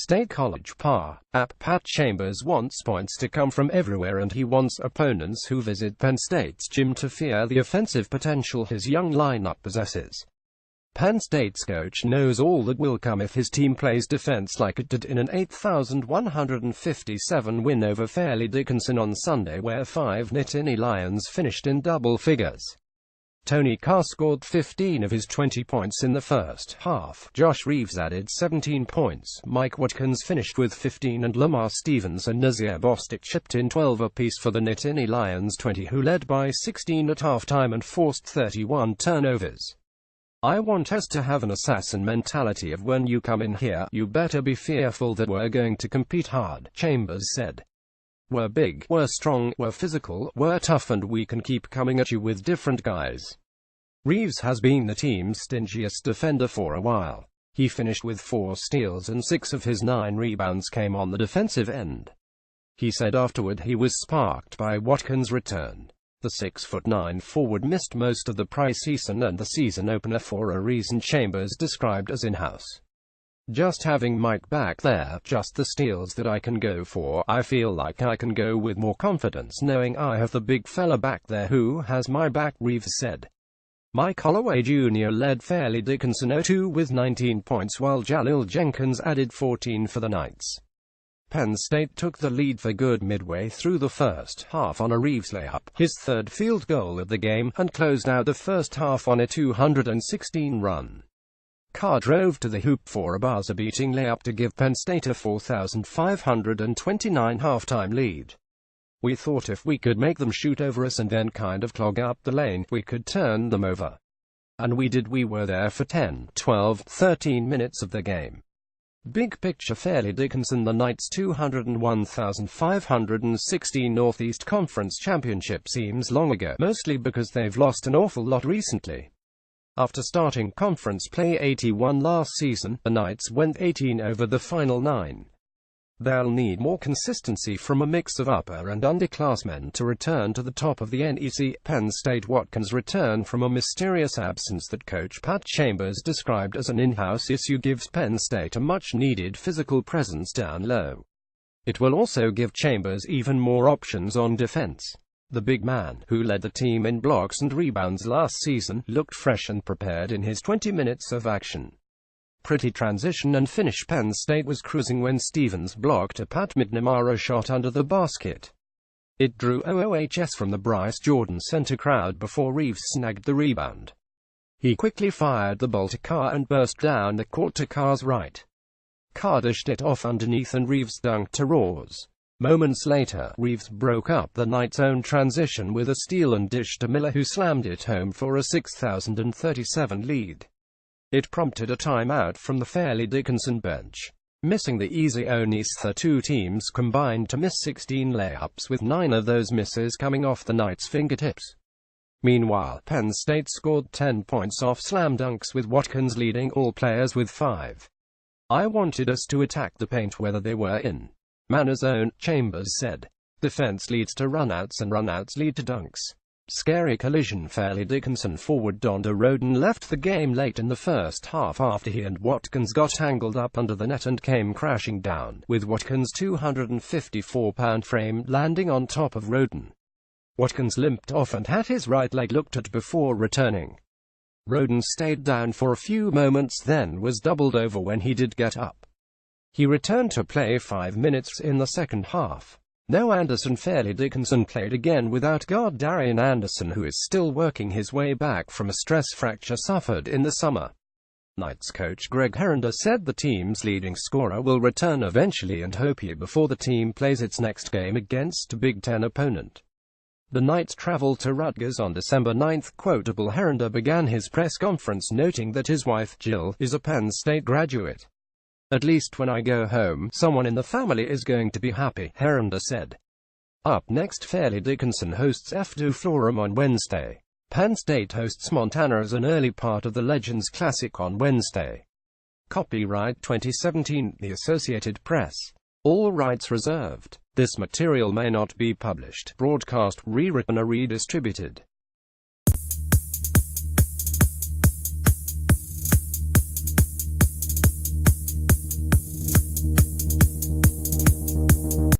State College Carr. Pat Chambers wants points to come from everywhere, and he wants opponents who visit Penn State's gym to fear the offensive potential his young lineup possesses. Penn State's coach knows all that will come if his team plays defense like it did in an 8,157 win over Fairleigh Dickinson on Sunday, where 5 Nittany Lions finished in double figures. Tony Carr scored 15 of his 20 points in the first half. Josh Reeves added 17 points. Mike Watkins finished with 15, and Lamar Stevens and Nazir Bostic chipped in 12 apiece for the Nittany Lions 20, who led by 16 at halftime and forced 31 turnovers. "I want us to have an assassin mentality of when you come in here, you better be fearful that we're going to compete hard," Chambers said. "We're big, we're strong, we're physical, we're tough, and we can keep coming at you with different guys." Reeves has been the team's stingiest defender for a while. He finished with 4 steals and 6 of his 9 rebounds came on the defensive end. He said afterward he was sparked by Watkins' return. The 6'9" forward missed most of the preseason and the season opener for a reason Chambers described as in-house. "Just having Mike back there, just the steals that I can go for, I feel like I can go with more confidence knowing I have the big fella back there who has my back," Reeves said. Mike Holloway Jr. led Fairleigh Dickinson 0-2 with 19 points, while Jalil Jenkins added 14 for the Knights. Penn State took the lead for good midway through the first half on a Reeves layup, his 3rd field goal of the game, and closed out the first half on a 216 run. Carr drove to the hoop for a buzzer-beating layup to give Penn State a 4,529 halftime lead. "We thought if we could make them shoot over us and then kind of clog up the lane, we could turn them over. And we did. We were there for 10, 12, 13 minutes of the game." Big picture, Fairleigh Dickinson the Knights' 201,516 Northeast Conference championship seems long ago, mostly because they've lost an awful lot recently. After starting conference play 81 last season, the Knights went 18 over the final 9. They'll need more consistency from a mix of upper and underclassmen to return to the top of the NEC. Penn State Watkins' return from a mysterious absence that coach Pat Chambers described as an in-house issue gives Penn State a much-needed physical presence down low. It will also give Chambers even more options on defense. The big man, who led the team in blocks and rebounds last season, looked fresh and prepared in his 20 minutes of action. Pretty transition and finish. Penn State was cruising when Stevens blocked a Pat McNamara shot under the basket. It drew OOHS from the Bryce Jordan Center crowd before Reeves snagged the rebound. He quickly fired the ball to Carr and burst down the court to Carr's right. Carr dished it off underneath and Reeves dunked to Roars. Moments later, Reeves broke up the Knights' own transition with a steal and dish to Miller, who slammed it home for a 6,037 lead. It prompted a timeout from the Fairleigh Dickinson bench. Missing the easy onus, the two teams combined to miss 16 layups, with 9 of those misses coming off the Knights' fingertips. Meanwhile, Penn State scored 10 points off slam dunks, with Watkins leading all players with 5. "I wanted us to attack the paint whether they were in man's zone," Chambers said. "Defense leads to runouts and runouts lead to dunks." Scary collision. Fairleigh Dickinson forward Donda Roden left the game late in the first half after he and Watkins got tangled up under the net and came crashing down, with Watkins' 254-pound frame landing on top of Roden. Watkins limped off and had his right leg looked at before returning. Roden stayed down for a few moments, then was doubled over when he did get up. He returned to play 5 minutes in the second half. No Anderson. Fairleigh Dickinson played again without guard Darian Anderson, who is still working his way back from a stress fracture suffered in the summer. Knights coach Greg Herenda said the team's leading scorer will return eventually and hope he before the team plays its next game against a Big Ten opponent. The Knights travel to Rutgers on December 9. Quotable: Herenda began his press conference noting that his wife, Jill, is a Penn State graduate. "At least when I go home, someone in the family is going to be happy," Herenda said. Up next, Fairleigh Dickinson hosts F2 Florham on Wednesday. Penn State hosts Montana as an early part of the Legends Classic on Wednesday. Copyright 2017, The Associated Press. All rights reserved. This material may not be published, broadcast, rewritten or redistributed.